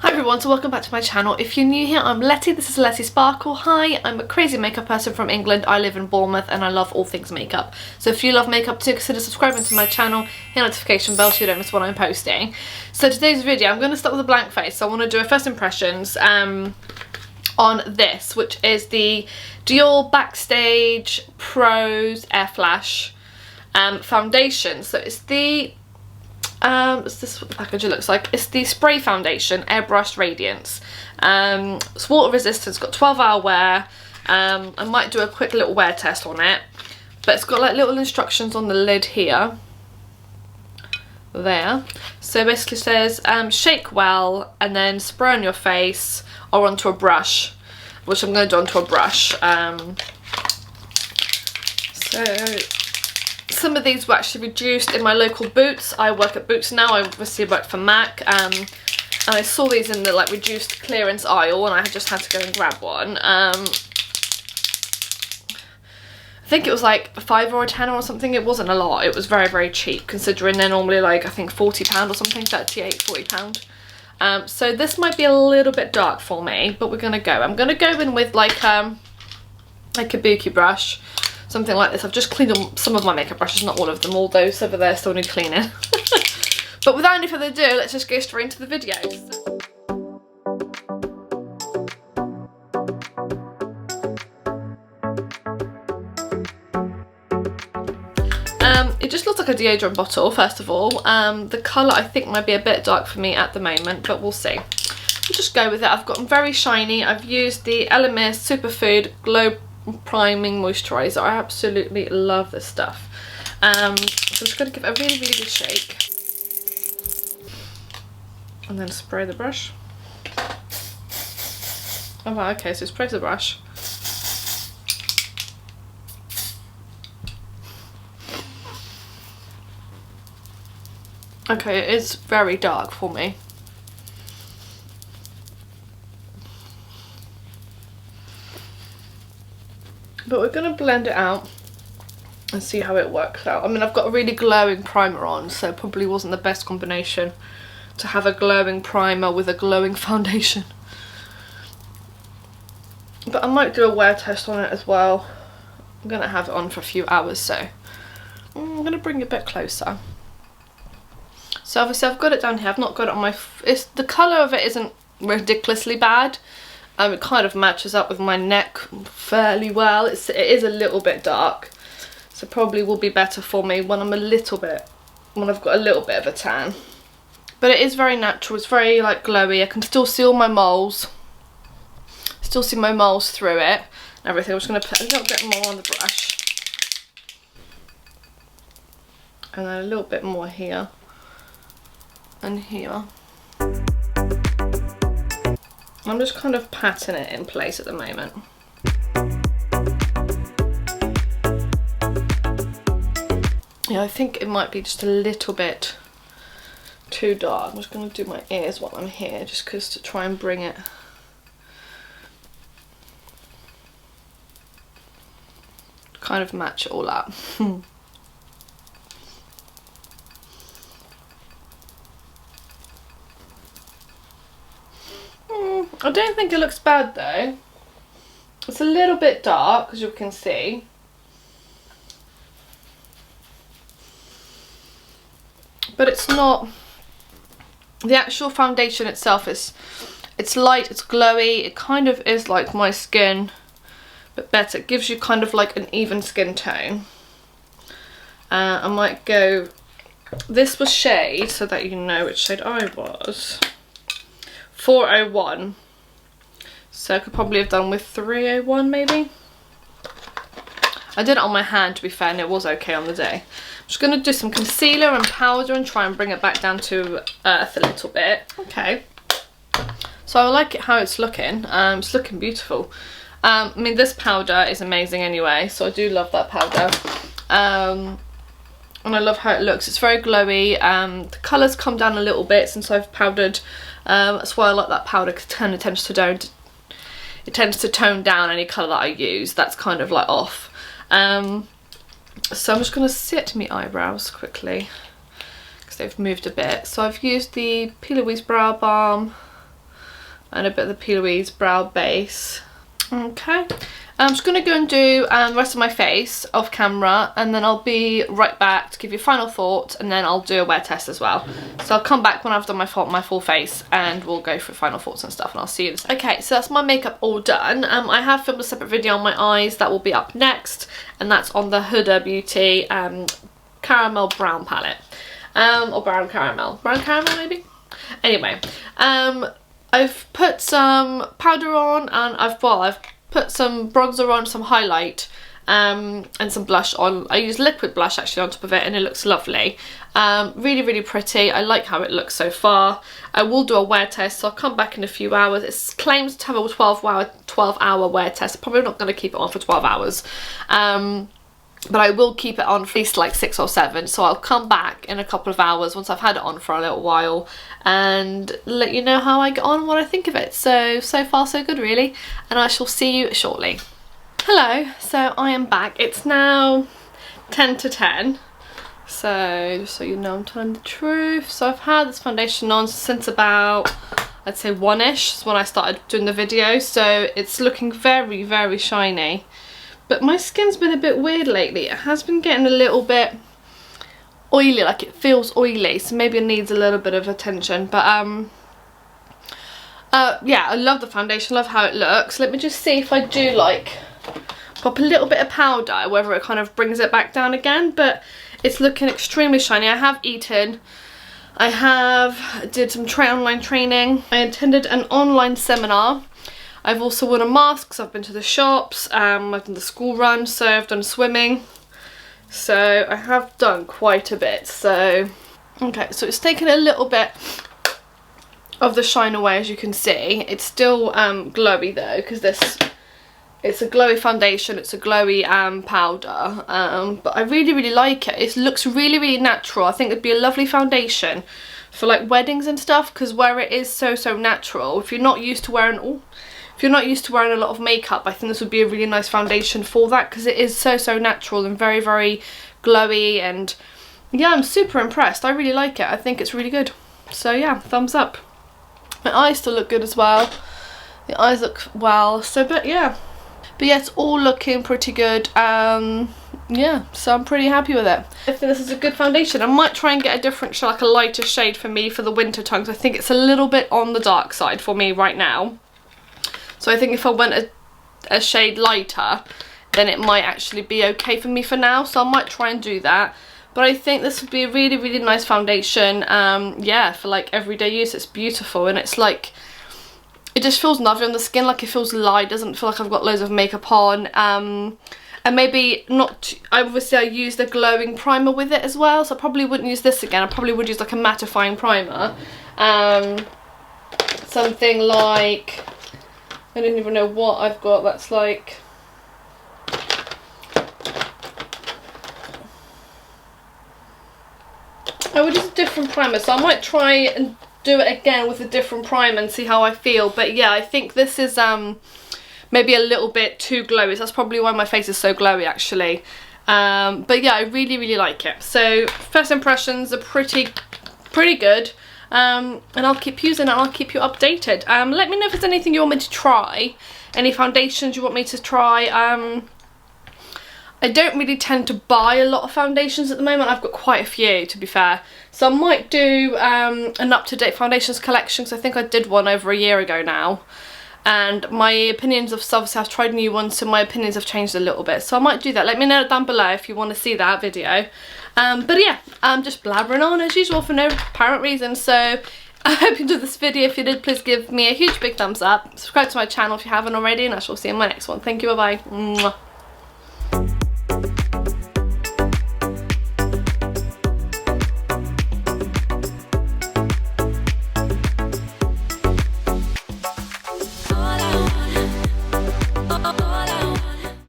Hi everyone, so welcome back to my channel. If you're new here, I'm Letty, this is Letty Sparkle. Hi, I'm a crazy makeup person from England. I live in Bournemouth and I love all things makeup. So if you love makeup too, consider subscribing to my channel, hit the notification bell so you don't miss what I'm posting. So today's video, I'm going to start with a blank face. So I want to do a first impressions on this, which is the Dior Backstage Airflash foundation. So it's the is this what the packaging looks like? It's the spray foundation airbrush radiance. It's water resistant, it's got 12-hour wear. I might do a quick little wear test on it, but it's got like little instructions on the lid here, there. So basically it says shake well and then spray on your face or onto a brush, which I'm going to do onto a brush. So some of these were actually reduced in my local Boots. I work at Boots now. I obviously work for MAC, and I saw these in the like reduced clearance aisle, and I just had to go and grab one. I think it was like a £5 or a £10 or something. It wasn't a lot. It was very, very cheap considering they're normally like I think £40 or something, £38–40. So this might be a little bit dark for me, but we're gonna go. I'm gonna go in with like a kabuki brush. Something like this. I've just cleaned some of my makeup brushes, not all of them. All those over there still need cleaning. But without any further ado, let's just go straight into the video. It just looks like a deodorant bottle, first of all. The colour I think might be a bit dark for me at the moment, but we'll see. We'll just go with it. I've got them very shiny. I've used the LMS Superfood Glow Priming Moisturiser. I absolutely love this stuff. So I'm just going to give it a really, really good shake. And then spray the brush. Oh wow, okay, so spray the brush. Okay, it is very dark for me. But we're going to blend it out and see how it works out. I mean, I've got a really glowing primer on, so it probably wasn't the best combination to have a glowing primer with a glowing foundation. But I might do a wear test on it as well. I'm going to have it on for a few hours, so I'm going to bring it a bit closer. So obviously I've got it down here. I've not got it on my... the colour of it isn't ridiculously bad. It kind of matches up with my neck fairly well. It is a little bit dark, so probably will be better for me when I've got a little bit of a tan. But it is very natural. It's very like glowy. I can still see all my moles. Still see my moles through it and everything. I'm just going to put a little bit more on the brush, and then a little bit more here and here. I'm just kind of patting it in place at the moment. Yeah, I think it might be just a little bit too dark. I'm just going to do my ears while I'm here, just because to try and bring it kind of match it all up. I don't think it looks bad though. It's a little bit dark, as you can see. But it's not... The actual foundation itself it's light, it's glowy. It kind of is like my skin, but better. It gives you kind of like an even skin tone. I might go... This was shade, so that you know which shade I was. 401. So I could probably have done with 301 maybe. I did it on my hand, to be fair, and it was okay on the day. I'm just going to do some concealer and powder and try and bring it back down to earth a little bit. Okay. So I like it how it's looking. It's looking beautiful. I mean, this powder is amazing anyway, so I do love that powder. And I love how it looks. It's very glowy. The colours come down a little bit since I've powdered. That's why I like that powder, because it tends to tone down any colour that I use. That's kind of like off. So I'm just going to set my eyebrows quickly, because they've moved a bit. So I've used the P. Louise Brow Balm and a bit of the P. Louise brow base. Okay, I'm just going to go and do the rest of my face off camera, and then I'll be right back to give you final thoughts, and then I'll do a wear test as well. So I'll come back when I've done my full face, and we'll go through final thoughts and stuff, and I'll see you in a second. Okay, so that's my makeup all done. I have filmed a separate video on my eyes that will be up next, and that's on the Huda Beauty caramel brown palette. Or brown caramel maybe? Anyway, I've put some powder on, and I've put some bronzer on, some highlight, and some blush on. I use liquid blush actually on top of it, and it looks lovely. Really, really pretty. I like how it looks so far. I will do a wear test, so I'll come back in a few hours. It claims to have a 12-hour wear test. Probably not going to keep it on for 12 hours. But I will keep it on for at least like 6 or 7, so I'll come back in a couple of hours once I've had it on for a little while and let you know how I get on and what I think of it. So far so good really, and I shall see you shortly. Hello, so I am back. It's now 10 to 10, so just so you know I'm telling the truth. So I've had this foundation on since about, I'd say 1ish is when I started doing the video, so it's looking very, very shiny. But my skin's been a bit weird lately. It has been getting a little bit oily, like it feels oily, so maybe it needs a little bit of attention. But yeah, I love the foundation, love how it looks. Let me just see if I do like pop a little bit of powder, whether it kind of brings it back down again. But it's looking extremely shiny. I have eaten. I did some online training. I attended an online seminar. I've also worn a mask because I've been to the shops, I've done the school run, so I've done swimming. So I have done quite a bit. So, okay, so it's taken a little bit of the shine away, as you can see. It's still glowy though, because it's a glowy foundation, it's a glowy powder. But I really, really like it. It looks really, really natural. I think it'd be a lovely foundation for like weddings and stuff, because where it is so natural, if you're not used to wearing a lot of makeup, I think this would be a really nice foundation for that, because it is so natural and very, very glowy. And yeah, I'm super impressed. I really like it. I think it's really good. So yeah, thumbs up. My eyes still look good as well. The eyes look well. So but yeah, it's all looking pretty good. Yeah, so I'm pretty happy with it. I think this is a good foundation. I might try and get a different, like a lighter shade for me for the winter time, because I think it's a little bit on the dark side for me right now. So I think if I went a shade lighter, then it might actually be okay for me for now. So I might try and do that. But I think this would be a really, really nice foundation. Yeah, for like everyday use. It's beautiful, and it's like, it just feels lovely on the skin. Like it feels light. Doesn't feel like I've got loads of makeup on. And maybe not. Obviously, I used a glowing primer with it as well. So I probably wouldn't use this again. I probably would use like a mattifying primer. Something like, I don't even know what I've got that's like, I would use a different primer, so I might try and do it again with a different primer and see how I feel. But yeah, I think this is maybe a little bit too glowy, so that's probably why my face is so glowy actually. But yeah, I really, really like it. So first impressions are pretty good. And I'll keep using it and I'll keep you updated. Let me know if there's anything you want me to try, any foundations you want me to try. I don't really tend to buy a lot of foundations at the moment. I've got quite a few, to be fair. So I might do an up-to-date foundations collection, because I think I did one over a year ago now. And my opinions of, obviously I've tried new ones, so my opinions have changed a little bit. So I might do that. Let me know down below if you want to see that video. But yeah, I'm just blabbering on as usual for no apparent reason. So I hope you enjoyed this video. If you did, please give me a huge big thumbs up. Subscribe to my channel if you haven't already, and I shall see you in my next one. Thank you, bye bye.